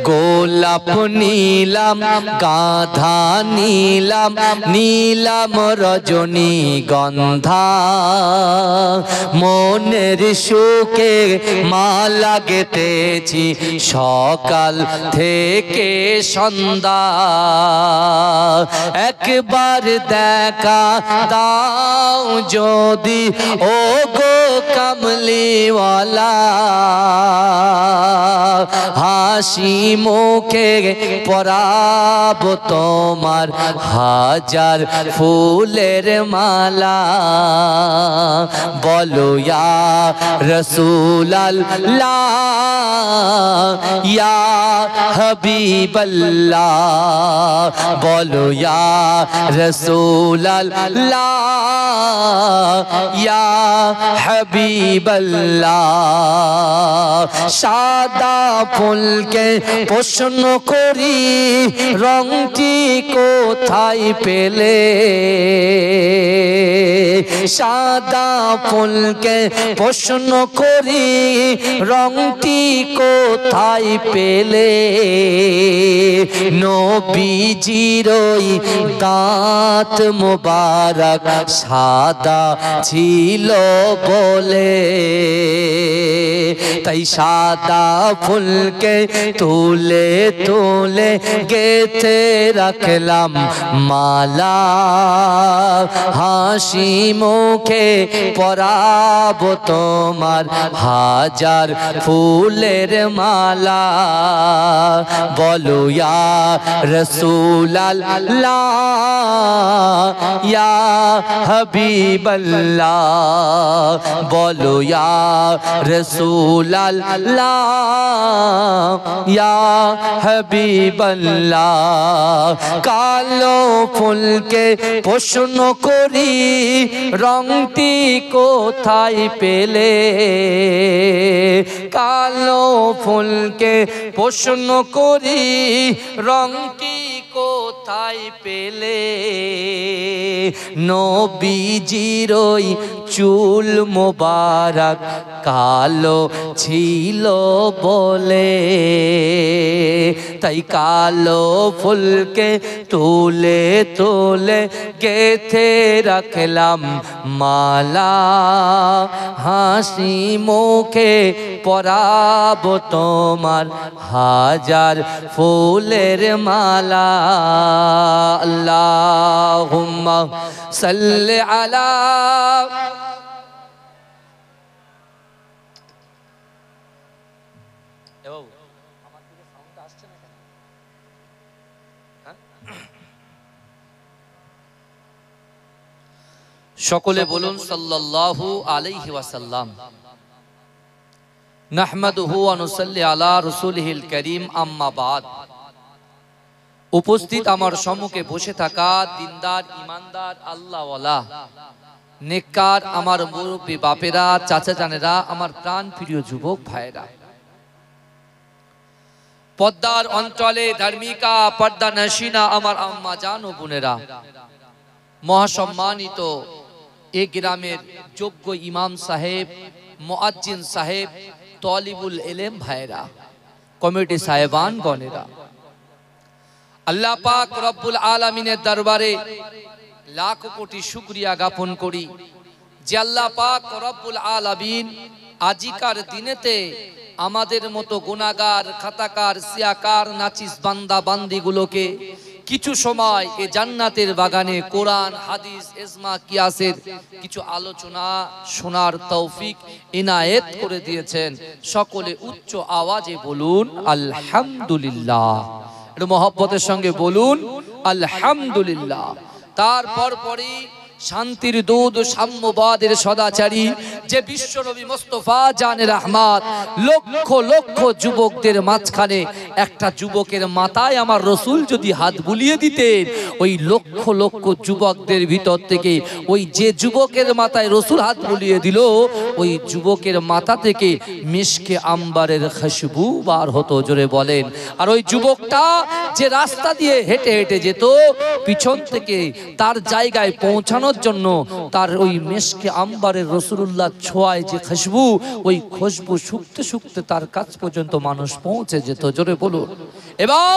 গোলাপ নীলাম গাঁধা নীলাম নীলাম রজনীগন্ধা মনের সুখে মালা গেঁথেছি সকাল থেকে সন্ধ্যা একবার দেখা দাও যদি ও গো কামলিওয়ালা হাসি মুখে পরাবো তোমার হাজার ফুলের মালা বলো ইয়া রাসূলুল্লাহ ইয়া হাবিবাল্লাহ বলো ইয়া রাসূলুল্লাহ ইয়া হাবিবাল্লাহ সাদা ফুলকে প্রশ্ন করি রংটি কোথায় পেলে সাদা ফুলকে প্রশ্ন করি রংটি কোথায় পেলে নবীজির ওই দাঁত মোবারক সাদা ছিল বলে তাই সাদা ফুলকে তুলে তুলে গেথে রাখলাম মালা হাসি মুখে পরাবো তোমার হাজার ফুলের মালা বলো ইয়া রাসূলুল্লাহ ইয়া হাবিবাল্লাহ বলো ইয়া রাসূলুল্লাহ ইয়া হাবিবাল্লাহ কালো ফুলকে প্রশ্ন করি রংটি কোথায় পেলে কালো ফুলকে প্রশ্ন করি রংটি কোথায় পেলে নবীজির ওই চুল মোবারক কালো ছিল বলে তাই কালো ফুলকে তুলে তুলে গেথে রাখলাম মালা হাসি মুখে পরাবো তোমার হাজার ফুলের মালা আল্লাহুম্মা সাল্লি আলা সকলে বলুন সাল্লাল্লাহু আলাইহি ওয়াসাল্লাম নাহমাদুহু ওয়া নুসাল্লি আলা রাসূলিহিল কারীম আম্মা বাদ উপস্থিত আমার সম্মুখে বসে থাকা দিনদার ইমানদার আল্লাহওয়ালা নেককার আমার মুরব্বী বাপেরা চাচা জানেরা আমার প্রাণ প্রিয় যুবক ভাইরা পদ্মার অঞ্চলে ধার্মিকা পর্দা নশিনা আমার আম্মা জান ও বোনেরা মহাসম্মানিত এই গ্রামের যোগ্য ইমাম সাহেব মুয়াজ্জিন সাহেব তালিবুল ইলম ভাইরা কমিটি সাহেবান গণেরা আল্লাহ পাক রব্বুল আলামিনের দরবারে লাখ কোটি শুকরিয়া জ্ঞাপন করি যে আল্লাহ পাক রব্বুল আলামিন আজিকার দিনেতে আমাদের মতো গুনাহগার খাতাকার সিয়াকার নাচিস বান্দা বান্দিগুলোকে কিছু সময় এই জান্নাতের বাগানে কোরআন হাদিস ইজমা কিয়াসের কিছু আলোচনা শোনার তৌফিক ইনায়েত করে দিয়েছেন সকলে উচ্চ আওয়াজে বলুন আলহামদুলিল্লাহ একটু মহব্বতের সঙ্গে বলুন আলহামদুলিল্লাহ তারপর পরই শান্তির দূত সাম্যবাদের সদাচারী যে বিশ্বনবী মুস্তাফা জানে রহমত লক্ষ লক্ষ যুবকদের মাঝখানে একটা যুবকের মাথায় আমার রাসূল যদি হাত বুলিয়ে দিতেন ওই লক্ষ লক্ষ যুবকদের ভিতর থেকে ওই যে যুবকের মাথায় রাসূল হাত বুলিয়ে দিল ওই যুবকের মাথা থেকে মিশকে আম্বারের খুশবু বার হতো জোরে বলেন আর ওই যুবকটা যে রাস্তা দিয়ে হেঁটে হেঁটে যেত পিছন থেকে তার জায়গায় পৌঁছানো পৌঁছানোর জন্য তার ওই মেশকে আম্বারের রাসূলুল্লাহ ছোঁয়ায় যে খুশবু, ওই খুশবু শুকতে শুকতে তার কাছ পর্যন্ত মানুষ পৌঁছে যেত। জোরে বলুন। এবং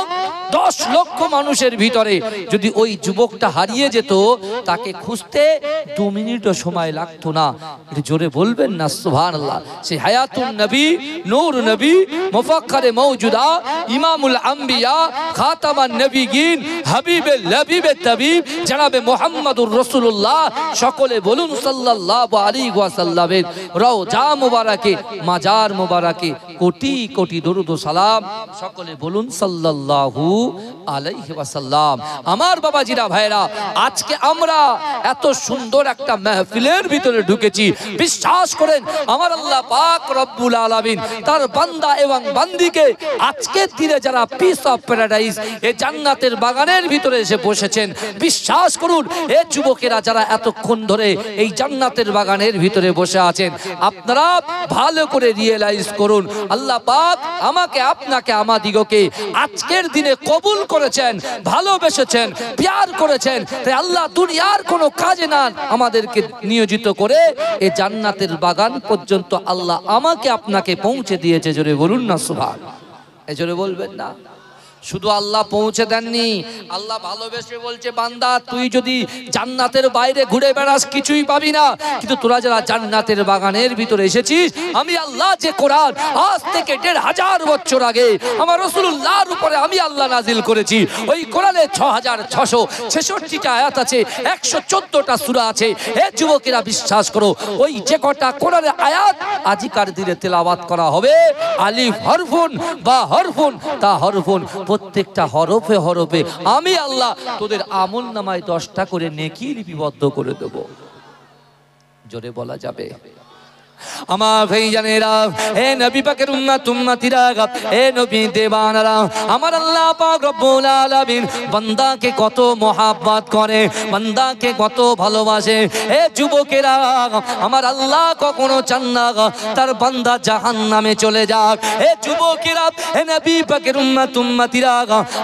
10 লক্ষ মানুষের ভিতরে যদি ওই যুবকটা হারিয়ে যেত, তাকে খুঁজতে 2 মিনিটও সময় লাগতো না। জোরে বলবেন না সুবহানাল্লাহ। সেই হায়াতুন নবী, নূর নবী, মুফাক্কারে মওজুদা, ইমামুল আম্বিয়া, খাতামান নবিয়িন, হাবিবে লবিবে তাবিব জনাবে মুহাম্মদুর রাসূলুল্লাহ, সকলে বলুন সাল্লাল্লাহু আলাইহি ওয়াসাল্লামের রওজা মুবারাকে, মাজার মুবারাকে কোটি কোটি দরুদ ও সালাম। সকলে বলুন সাল্লাল্লাহু আলাইহি ওয়াসাল্লাম। আমার বাবাজিরা ভাইরা, আজকে আমরা এত সুন্দর একটা মাহফিলের ভিতরে ঢুকেছি। বিশ্বাস করেন আমার আল্লাহ পাক রব্বুল আলামিন তার বান্দা এবং বান্দিকে আজকের দিনে যারা পিস অফ প্যারাডাইস এই জান্নাতের বাগানের ভিতরে এসে বসেছেন, বিশ্বাস করুন এই যুবকেরা যারা এতক্ষণ ধরে এই জান্নাতের বাগানের ভিতরে বসে আছেন, আপনারা ভালো করে রিয়েলাইজ করুন আল্লাহ পাক আমাকে আপনাকে আমাদিগকে আজকের দিনে কবুল করেছেন, ভালোবেসেছেন, প্যার করেছেন। তাই আল্লাহ দুনিয়ার কোনো কাজে না আমাদেরকে নিয়োজিত করে এই জান্নাতের বাগান পর্যন্ত আল্লাহ আমাকে আপনাকে পৌঁছে দিয়েছে। জোরে বলুন না সুবহানাল্লাহ। এই জোরে বলবেন না। শুধু আল্লাহ পৌঁছে দেননি, আল্লাহ ভালোবেসে বলছে বান্দা তুই যদি জান্নাতের বাইরে ঘুরে বেড়াস কিছুই পাবি না, কিন্তু তোরা যারা জান্নাতের বাগানের ভিতরে এসেছিস, আমি আল্লাহ যে কোরআন আজ থেকে 1500 বছর আগে আমার রাসূলুল্লাহর উপরে আমি আল্লাহ নাজিল করেছি, ওই কোরআনে 6666টা আয়াত আছে, 114টা সূরা আছে। হে যুবকেরা বিশ্বাস করো, ওই যে কটা কোরআনের আয়াত আজিকার দিনে তেলাওয়াত করা হবে, আলিফ হরফুন বা হরফুন তা হরফুন, প্রত্যেকটা হরফে হরফে আমি আল্লাহ তোদের আমল নামায় 10টা করে নেকি লিপিবদ্ধ করে দেব। জোরে বলা যাবে? আমার ভাইজানেরা, হে নবী পাকের উম্মত উম্মতিরা, হে নবী দেবানারা, আমার আল্লাহ পাক রব্বুল আলামিন বান্দাকে কত মহব্বত করে, বান্দাকে কত ভালোবাসে। হে যুবকেরা, আমার আল্লাহ কখনো চান না তার বান্দা জাহান্নামে চলে যাক। হে যুবকেরা, হে নবী পাকের উম্মত উম্মতিরা,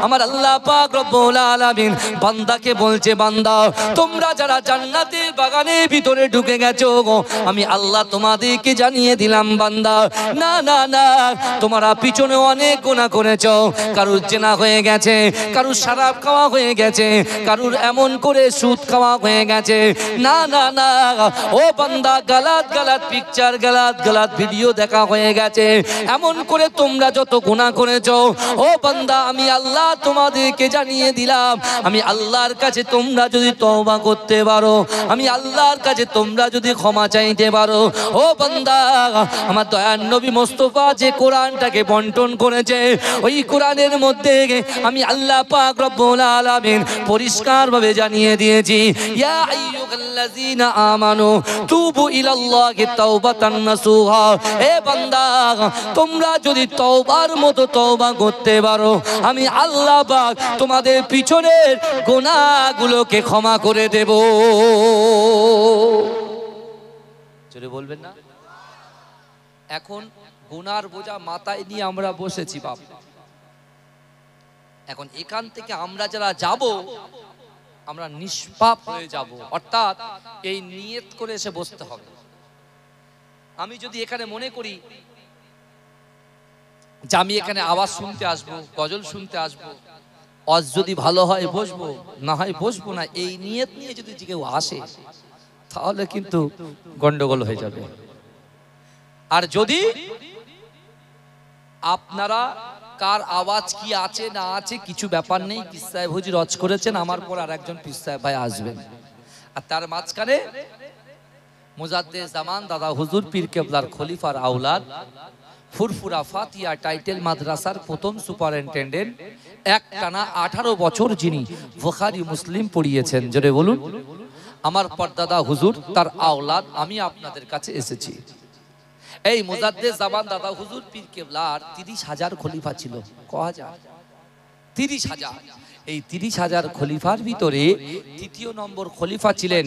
আমার আল্লাহ পাক রব্বুল আলামিন বান্দাকে বলছে বান্দা তোমরা যারা জান্নাতের বাগানের ভিতরে ঢুকে গেছো, আমি আল্লাহ তোমাদের কে জানিয়ে দিলাম বান্দা, না না না, তোমরা পিছনে অনেক গুনাহ করেছো। কারুর জেনা হয়ে গেছে, কারুর শরাব খাওয়া হয়ে গেছে, কারুর এমন করে সুদ খাওয়া হয়ে গেছে। না না না, ও বান্দা গালাত গালাত পিকচার, গালাত গালাত ভিডিও দেখা হয়ে গেছে। এমন করে তোমরা যত গুনাহ করেছো, ও বান্দা আমি আল্লাহ তোমাদেরকে জানিয়ে দিলাম, আমি আল্লাহর কাছে তোমরা যদি তওবা করতে পারো, আমি আল্লাহর কাছে তোমরা যদি ক্ষমা চাইতে পারো, ও বান্দা আমার দয়ার নবী মুস্তাফা যে কোরআনটাকে বন্টন করেছে, ওই কোরআনের মধ্যে আমি আল্লাহ পাক রব্বুল আলামিন পরিষ্কারভাবে জানিয়ে দিয়েছি, ইয়া আইয়ুহাল্লাযীনা আমানু তুবু ইলাল্লাহি তাওবাতান নাসুহা। হে বান্দা তোমরা যদি তওবার মতো তওবা করতে পারো, আমি আল্লাহ পাক তোমাদের পিছনের গুনাহগুলোকে ক্ষমা করে দেব। জোরে বলবেন না? এখন গুনার বোঝা মাথায় নিয়ে আমরা বসেছি বাপ। এখন এখান থেকে আমরা যারা যাব, আমরা নিষ্পাপ হয়ে যাব, অর্থাৎ এই নিয়ত করে এসে বসতে হবে। আমি যদি এখানে মনে করি যে আমি এখানে আওয়াজ শুনতে আসবো, গজল শুনতে আসবো, আজ যদি ভালো হয় বসবো, না হয় বসবো না, এই নিয়ত নিয়ে যদি কেউ আসে তাহলে কিন্তু গন্ডগোল হয়ে যাবে। আর যদি আপনারা কার আওয়াজ কি আছে না আছে কিছু ব্যাপার নেই, পীর সাহেব হুজুর রচ করেছেন, আমার পর আর একজন পীর সাহেব ভাই আসবেন, আর তার মাঝখানে মুজাদ্দেদ জামান দাদা হুজুর পীর কেবলার খলিফার আওলাদ, ফুরফুরা ফাতিয়া টাইটেল মাদ্রাসার প্রথম সুপারিনটেন্ডেন্ট, একটানা 18 বছর যিনি বুখারী মুসলিম পড়িয়েছেন। জোরে বলুন। আমার পরদাদা হুজুর তার আওলাদ, আমি আপনাদের কাছে এসেছি। এই মুজাদ্দেদ জামান দাদা হুজুর পীর কেবলার 30,000 খলিফা ছিল। ক হাজার? 30,000। এই 30,000 খলিফার ভিতরে তৃতীয় নম্বর খলিফা ছিলেন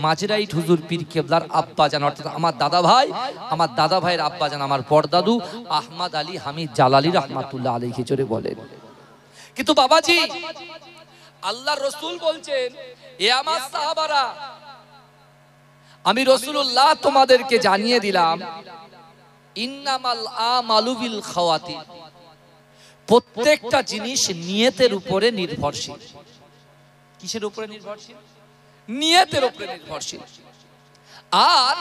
মাঝরাইট হুজুর পীর কেবলার আব্বাজান, অর্থাৎ আমার দাদা ভাই, আমার দাদা ভাইয়ের আব্বাজান, আমার পরদাদু আহমদ আলী হামিদ জালালি রহমাতুল্লাহ আলাইহি জোরে বলেন। কিন্তু বাবাজি আল্লাহর রাসূল বলছেন, এ আমার সাহাবারা আমি রাসূলুল্লাহ তোমাদেরকে জানিয়ে দিলাম ইন্নামাল আমালু বিল খাওয়াতির, প্রত্যেকটা জিনিস নিয়তের উপরে নির্ভরশীল। কিসের উপরে নির্ভরশীল? নিয়তের উপরে নির্ভরশীল। আর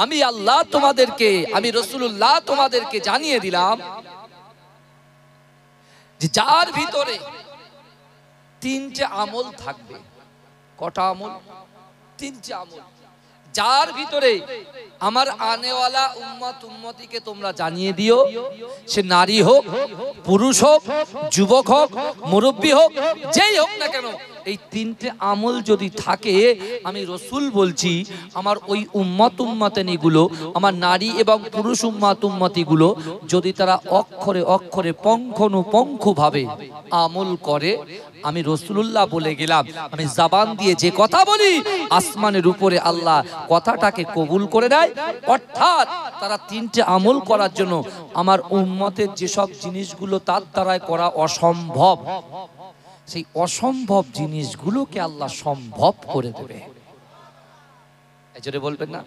আমি আল্লাহ তোমাদেরকে, আমি রাসূলুল্লাহ তোমাদেরকে জানিয়ে দিলাম যে যার ভিতরে তিনটে আমল থাকবে। কটা আমল? তিনটে আমল। যার ভিতরে আমার আনেওয়ালা উম্মত উম্মতিকে তোমরা জানিয়ে দিও, সে নারী হোক, পুরুষ হোক, যুবক হোক, মুরব্বী হোক, যেই হোক না কেন, এই তিনটে আমল যদি থাকে, আমি রসুল বলছি আমার ওই উম্মত উম্মতানিগুলো, আমার নারী এবং পুরুষ উম্মত উম্মতিগুলো যদি তারা অক্ষরে অক্ষরে পঙ্খানুপঙ্খভাবে আমল করে, আমি রাসূলুল্লাহ বলে গেলাম, আমি জবান দিয়ে যে কথা বলি আসমানের উপরে আল্লাহ কথাটাকে কবুল করে নেয়। অর্থাৎ তারা তিনটে আমল করার জন্য আমার উম্মতের যেসব জিনিসগুলো তার দ্বারাই করা অসম্ভব, সেই অসম্ভব জিনিসগুলোকে আল্লাহ সম্ভব করে দেবে। এই জন্য বলবেন না,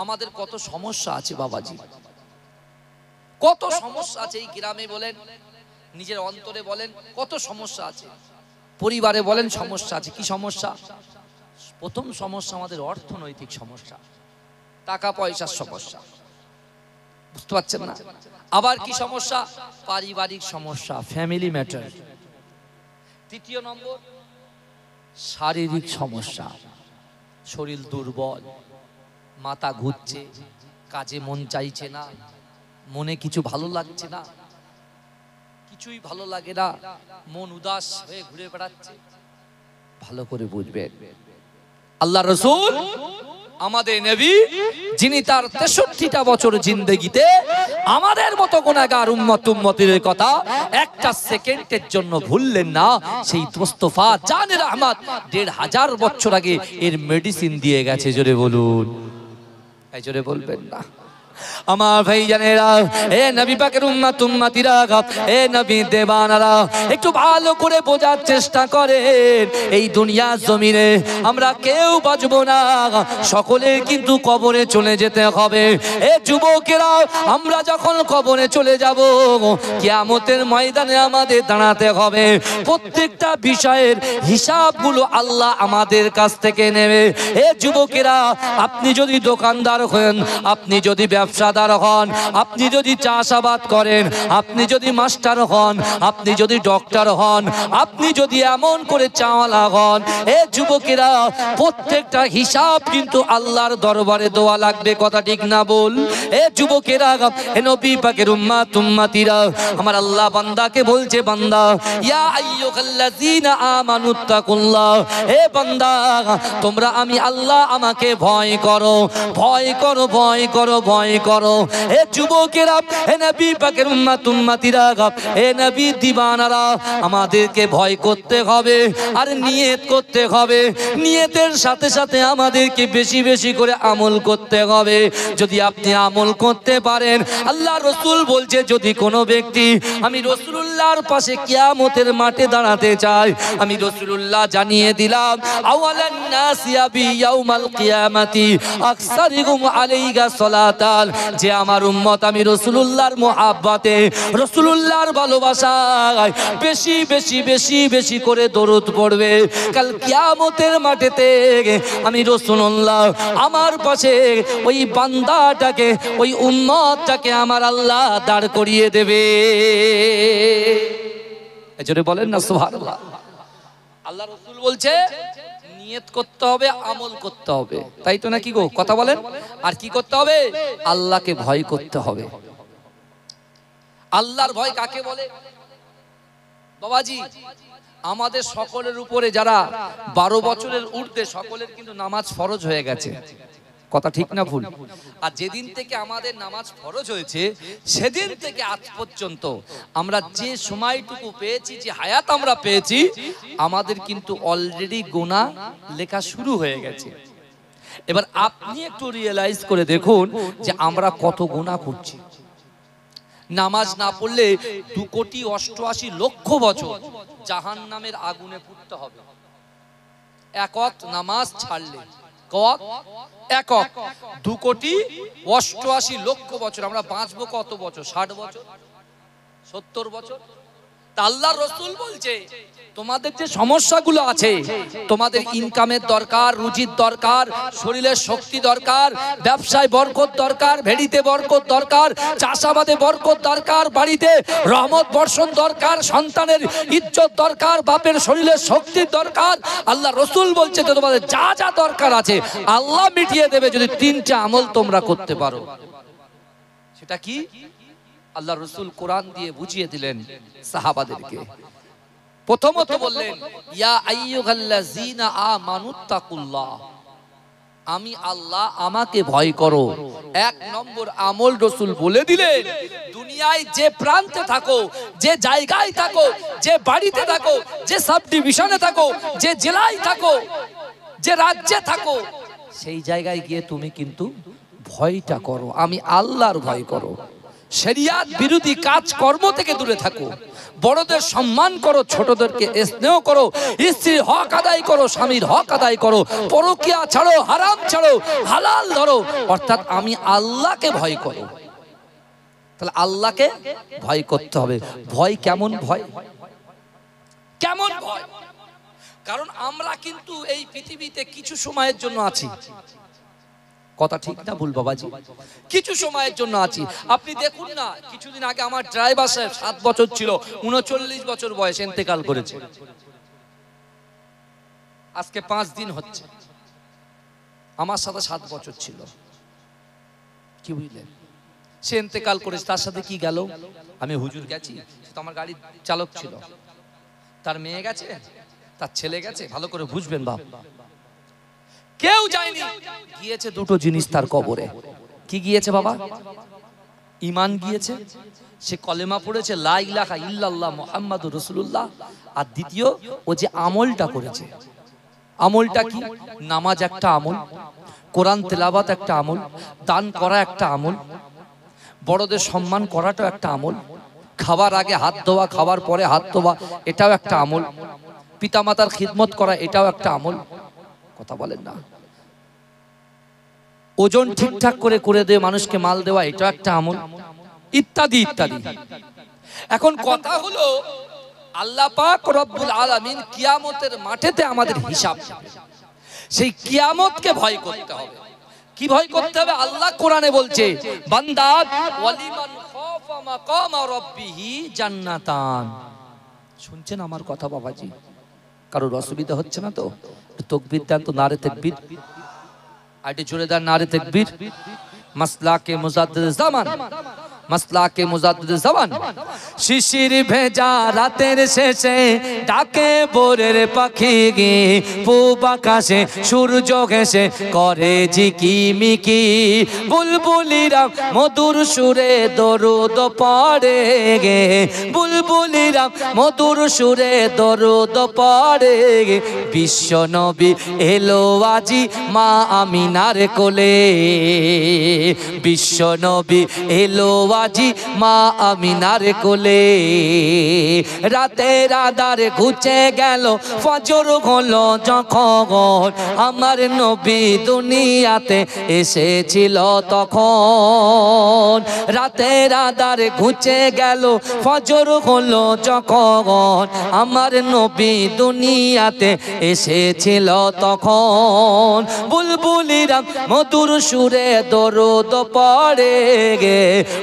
আমাদের কত সমস্যা আছে বাবাজি, কত সমস্যা আছে এই গ্রামে বলেন, নিজের অন্তরে বলেন, কত সমস্যা আছে, পরিবারে বলেন সমস্যা আছে। কি সমস্যা? প্রথম সমস্যা আমাদের অর্থনৈতিক সমস্যা, টাকা পয়সার সমস্যা, বুঝতে পারছেন না? আবার কি সমস্যা? পারিবারিক সমস্যা, ফ্যামিলি ম্যাটার। তৃতীয় নম্বর শারীরিক সমস্যা, শরীর দুর্বল, মাথা ঘুরছে, কাজে মন চাইছে না, মনে কিছু ভালো লাগছে না, কিছুই ভালো লাগে না, মন উদাস হয়ে ঘুরে বেড়াচ্ছে। ভালো করে বুঝবেন, আল্লাহ রাসূল আমাদের নবী, যিনি তার 63টা বছর জিন্দেগিতে আমাদের মতো গুনাহগার উম্মত উম্মতের কথা একটা সেকেন্ডের জন্য ভুললেন না। সেই মুস্তাফা জানে রহমত 1500 বছর আগে এর মেডিসিন দিয়ে গেছে। জোরে বলুন, এই জোরে বলবেন না আমার ভাই জানেরা, এ নবী পাকের উম্মত উম্মতিরা, এ নবী দেবানারা, একটু ভালো করে বোঝার চেষ্টা করেন। এই দুনিয়া জমিনে আমরা কেউ বাঁচবো না, সকলের কিন্তু কবরে চলে যেতে হবে। এ যুবকেরা, আমরা যখন কবরে চলে যাব, কিয়ামতের ময়দানে আমাদের দাঁড়াতে হবে। প্রত্যেকটা বিষয়ের হিসাবগুলো আল্লাহ আমাদের কাছ থেকে নেবে। এ যুবকেরা, আপনি যদি দোকানদার হন, আপনি যদি ব্যবসাদার হন, আপনি যদি চাষাবাদ করেন, আপনি যদি মাস্টার হন, আপনি যদি ডক্টর হন, আপনি যদি এমন করে চাওয়ালা হন, এ যুবকেরা, প্রত্যেকটা হিসাব কিন্তু আল্লাহর দরবারে দেওয়া লাগবে। কথা ঠিক না বল? এ যুবকেরা, এ নবী পাকের উম্মত উম্মতিরা, আমার আল্লাহ বান্দাকে বলছে, বান্দা ইয়া আইয়ুহাল্লাযীনা আমানুত্তাকুল্লাহ, এ বান্দা তোমরা আমি আল্লাহ আমাকে ভয় করো, ভয় করো, ভয় করো, ভয় করো। এ যুবকেরা, এ নবী পাকের উম্মত উম্মতিরা, এ নবী দিবানারা, আমাদেরকে ভয় করতে হবে আর নিয়ত করতে হবে। নিয়তের সাথে সাথে আমাদেরকে বেশি বেশি করে আমল করতে হবে। যদি আপনি আমল করতে পারেন, আল্লাহ রাসূল বলছে, যদি কোনো ব্যক্তি আমি রাসূলুল্লাহর পাশে কিয়ামতের মাঠে দাঁড়াতে চায়, আমি রাসূলুল্লাহ জানিয়ে দিলাম, আওয়ালান নাস ইয়াবি ইয়াউমাল কিয়ামাতি আকসারিহুম আলাইকা সালাতাল, যে আমার উম্মত আমি রাসূলুল্লাহর মুহাব্বতে, রাসূলুল্লাহর ভালোবাসায় বেশি বেশি বেশি বেশি করে দরুদ পড়বে, কাল কিয়ামতের মাঠেতে আমি রাসূলুল্লাহ আমার পাশে ওই বান্দাটাকে, ওই উম্মতটাকে আমার আল্লাহ দাঁড় করিয়ে দেবে। এজন্য বলেন না সুবহানাল্লাহ। আল্লাহ রাসূল বলছে নিয়ত করতে হবে, আমল করতে হবে, তাই তো নাকি গো? কথা বলেন। আর কি করতে হবে? আল্লাহকে ভয় করতে হবে। আল্লাহর ভয় কাকে বলে বাবাজি? আমাদের সকলের উপরে যারা 12 বছরের ঊর্ধ্বে, সকলের কিন্তু নামাজ ফরজ হয়ে গেছে। কথা ঠিক না ভুল? আর যেদিন থেকে আমাদের নামাজ ফরজ হয়েছে, সেদিন থেকে আজ পর্যন্ত আমরা যে সময়টুকু পেয়েছি, যে হায়াত আমরা পেয়েছি, আমাদের কিন্তু অলরেডি গুনাহ লেখা শুরু হয়ে গেছে। এবার আপনি একটু রিয়েলাইজ করে দেখুন যে আমরা কত গুনাহ করছি। নামাজ না পড়লে 2,88,00,000 বছর জাহান্নামের আগুনে পুড়তে হবে। এক ওয়াক্ত নামাজ ছাড়লে কক একক 2,88,00,000 বছর। আমরা বাঁচবো কত বছর? 60 বছর, 70 বছর। তা আল্লাহর রাসূল বলছে তোমাদের যে সমস্যাগুলো আছে, তোমাদের ইনকামের দরকার, রুজির দরকার, শরীরের শক্তি দরকার, ব্যবসায় বরকত দরকার, ভেড়িতে বরকত দরকার, চাষাবাদে বরকত দরকার, বাড়িতে রহমত বর্ষণ দরকার, সন্তানের ইজ্জত দরকার, বাপের শরীরের শক্তির দরকার। আল্লাহ রাসূল বলছে তো তোমাদের যা যা দরকার আছে আল্লাহ মিটিয়ে দেবে যদি 3টা আমল তোমরা করতে পারো। সেটা কি? আল্লাহ রাসূল কোরআন দিয়ে বুঝিয়ে দিলেন সাহাবাদেরকে। প্রথমত বললেন ইয়া আইয়ুহাল্লাযীনা আমানুত্তাকুল্লাহ, আমি আল্লাহ, আমাকে ভয় করো। 1 নম্বর আমল রাসূল বলে দিলেন, দুনিয়ায় যে প্রান্তে থাকো, যে জায়গায় থাকো, যে বাড়িতে থাকো, যে সাব ডিভিশনে থাকো, যে জেলায় থাকো, যে রাজ্যে থাকো, সেই জায়গায় গিয়ে তুমি কিন্তু ভয়টা করো, আমি আল্লাহর ভয় করো। শরিয়াত বিরোধী কাজ কর্ম থেকে দূরে থাকো, বড়দের সম্মান করো, ছোটদেরকে স্নেহ করো, স্ত্রীর হক আদায় করো, স্বামীর হক আদায় করো, পরকিয়া ছাড়ো, হারাম ছাড়ো, হালাল ধরো, অর্থাৎ আমি আল্লাহকে ভয় করো। তাহলে আল্লাহকে ভয় করতে হবে। ভয় কেমন ভয়? কেমন ভয়? কারণ আমরা কিন্তু এই পৃথিবীতে কিছু সময়ের জন্য আছি। কথা ঠিক না ভুল বাবাজি? কিছু সময়ের জন্য আছি। আপনি দেখুন না, কিছুদিন আগে আমার ড্রাইভার সাহেব 7 বছর ছিল, 39 বছর বয়সে ইন্তেকাল করেছে। আজকে 5 দিন হচ্ছে। আমার সাথে 7 বছর ছিল। কি বুঝলেন? সে ইন্তেকাল করেছে, তার সাথে কি গেল? আমি হুজুর গেছি, সে তো আমার গাড়ির চালক ছিল। তার মেয়ে গেছে, তার ছেলে গেছে, ভালো করে বুঝবেন বাপ। কেউ যায়নি, গিয়েছে 2টো জিনিস তার কবরে। কি গিয়েছে বাবা? ঈমান গিয়েছে, সে কলেমা পড়েছে লা ইলাহা ইল্লাল্লাহ মুহাম্মাদুর রাসূলুল্লাহ। আর দ্বিতীয়, ও যে আমলটা করেছে, আমলটা কি? নামাজ একটা আমল, কোরআন তেলাওয়াত একটা আমল, দান করা একটা আমল, বড়দের সম্মান করাটাও একটা আমল, খাবার আগে হাত ধোয়া, খাবার পরে হাত ধোয়া এটাও একটা আমল, পিতামাতার খিদমত করা এটাও একটা আমল। কথা বলেন না? ওজন ঠিকঠাক করে করে দিয়ে মানুষকে মাল দেওয়া এটা একটা আমল, ইত্যাদি ইত্যাদি। এখন কথা হলো আল্লাহ পাক রব্বুল আলামিন কিয়ামতের মাঠেতে আমাদের হিসাব, সেই কিয়ামতকে ভয় করতে হবে। কি ভয় করতে হবে? আল্লাহ কোরআনে বলছে বান্দা ওয়ালিমান খাফা মাকাম রাব্বিহি জান্নাতান। শুনছেন আমার কথা বাবাজি? কারোর অসুবিধা হচ্ছে না তো? তাকবীর দেন তো, নারে তাকবীর। আইটি জোরে দেন নারে তাকবীর। মাসলাকে মুজাদ্দিদ জামান, মাসলাকে মুজাদ্দিদ জামান। শিশির ভেজা রাতের শেষে ডাকে ভোরের পাখি গে, পূব আকাশে সূর্য ঘেঁষে করে ঝিকিমিকি, বুলবুলিরা মধুর সুরে দরুদ পড়ে গে, বুলবুলিরা মধুর সুরে দরুদ পড়ে গে। বিশ্ব নবী এলো আজি মা আমিনার কোলে, বিশ্ব নবী এলো আজি মা আমিনার কোলে। রাতের আধার ঘুচে গেল, ফজর হলো যখন, আমার নবী দুনিয়াতে এসেছিল তখন। রাতের আধার ঘুচে গেল, ফজর হলো যখন, আমার নবী দুনিয়াতে এসেছিল তখন। বুলবুলিরা মধুর সুরে দরুদ পড়ে গে,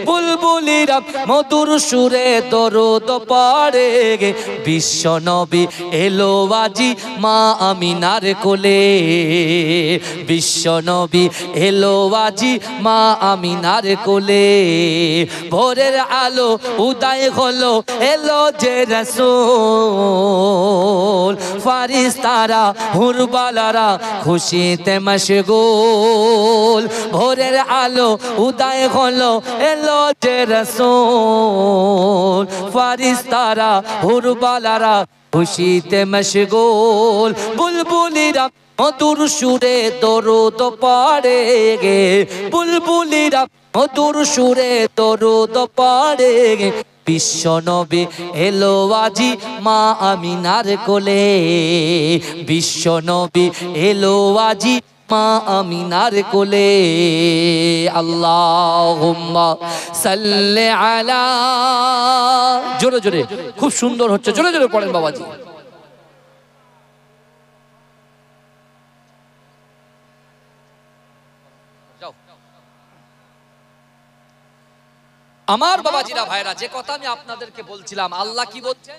বুলবুলিরা মধুর সুরে দরুদ পড়ে গে। বিশ্ব নবী এলো আজি মা আমিনার কোলে, বিশ্ব নবী এলো আজি মা আমিনার কোলে। ভোরের আলো উদয় হলো, এলো যে রাসূল, ফারিস্তারা হুরবালারা খুশিতে মশগুল। ভোরের আলো উদয় হলো, এলো যে রাসূল, ফারিস্তারা হুরবালারা খুশিতে মশগুল। বুলবুলিরা মধুর সুরে দরুদ পড়ে গে, বুলবুলিরা মধুর সুরে দরুদ পড়ে গে। বিশ্ব নবী এলো আজি মা আমিনার কোলে, বিশ্ব নবী এলো আজি মা আমিনার কোলে। আল্লাহুম্মা সাল্লি আলা, জোরে জোরে, খুব সুন্দর হচ্ছে, জোরে জোরে পড়েন বাবাজি। আমার বাবাজিরা ভাইরা, যে কথা আমি আপনাদেরকে বলছিলাম, আল্লাহ কি বলছেন?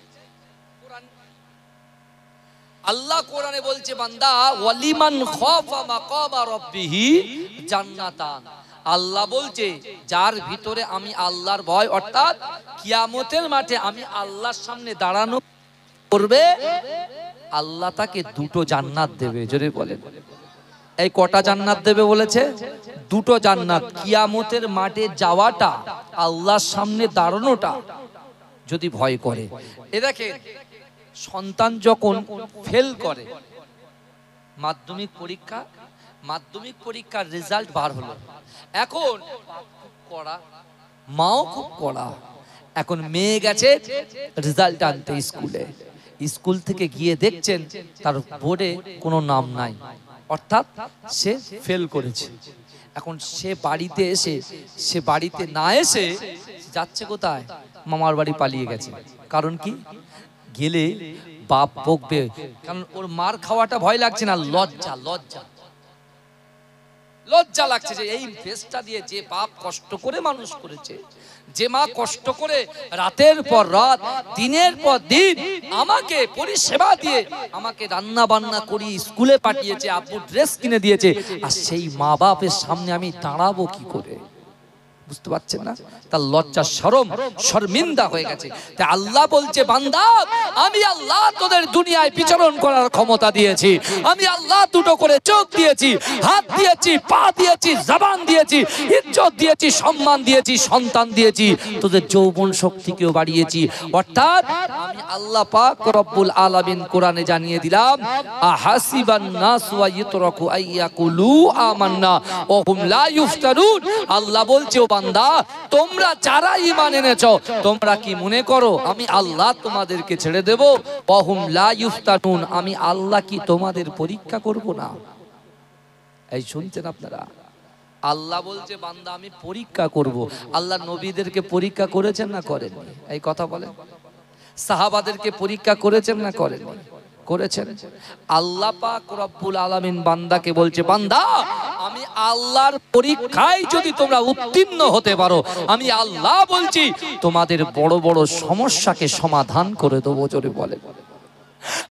আল্লাহ কোরআনে বলছে, বান্দা ওয়ালিমান খাফা মাকামা রাব্বিহি জান্নাতান। আল্লাহ বলছে, যার ভিতরে আমি আল্লাহর ভয়, অর্থাৎ কিয়ামতের মাঠে আমি আল্লাহর সামনে দাঁড়ানো করবে, আল্লাহ তাকে দুটো জান্নাত দেবে। জোরে বলেন, এই কটা জান্নাত দেবে বলেছে? দুটো জান্নাত। কিয়ামতের মাঠে যাওয়াটা, আল্লাহর সামনে দাঁড়ানোটা যদি ভয় করে। এ দেখেন, সন্তান যখন ফেল করে, মাধ্যমিক পরীক্ষার রেজাল্ট বার হলো, এখন খুব কড়া, মাও খুব কড়া। এখন মেয়ে গেছে রেজাল্ট আনতে স্কুলে, স্কুল থেকে গিয়ে দেখছেন তার বোর্ডে কোনো নাম নাই, অর্থাৎ সে ফেল করেছে। এখন সে বাড়িতে না এসে যাচ্ছে কোথায়? মামার বাড়ি পালিয়ে গেছে। কারণ কি? গেলে বাপ বকবে, কারণ ওর মার খাওয়াটা ভয় লাগছে না, লজ্জা লাগছে যে এই ফেসটা দিয়ে যে বাপ কষ্ট করে মানুষ করেছে, যে মা কষ্ট করে রাতের পর রাত, দিনের পর দিন আমাকে পরিষেবা দিয়ে আমাকে রান্না বান্না করিয়ে স্কুলে পাঠিয়েছে, আব্বু ড্রেস কিনে দিয়েছে, আর সেই মা বাপের সামনে আমি দাঁড়াবো কি করে? বুঝতে পারছেন না? তার লজ্জা শর্মিন্দা হয়ে গেছে। তাই আল্লাহ বলছে, বান্দা আমি আল্লাহ তোদের দুনিয়ায় বিচরণ করার ক্ষমতা দিয়েছি, আমি আল্লাহ দুটো করে চোখ দিয়েছি, হাত দিয়েছি, পা দিয়েছি, জবান দিয়েছি, ইজ্জত দিয়েছি, সম্মান দিয়েছি, সন্তান দিয়েছি, তোদের যৌবন শক্তিকেও বাড়িয়েছি। অর্থাৎ আমি আল্লাহ পাক রব্বুল আলামিন কোরআনে জানিয়ে দিলাম, আহাসিবান নাস ওয়া ইতরাকু আইয়াকুলু আমান্না ওয়া হুম লা ইফতারুন। আল্লাহ বলছে, ও বান্দা, তোমরা যারা ঈমান এনেছো, তোমরা কি মনে করো আমি আল্লাহ তোমাদেরকে ছেড়ে দেব? ওয়া হুম লা ইফতানুন, আমি আল্লাহ কি তোমাদের পরীক্ষা করব না? এই শুনছেন আপনারা? আল্লাহ বলছে, বান্দা আমি পরীক্ষা করব। আল্লাহ নবীদেরকে পরীক্ষা করেছেন না করেননি? এই কথা বলেন। সাহাবাদেরকে পরীক্ষা করেছেন না করেননি? করেছেন। আল্লাহ পাক রব্বুল আলামিন বান্দাকে বলছে, বান্দা আমি আল্লাহর পরীক্ষায় যদি তোমরা উত্তীর্ণ হতে পারো, আমি আল্লাহ বলছি তোমাদের বড় বড় সমস্যাকে সমাধান করে দেবো। জোরে বলে,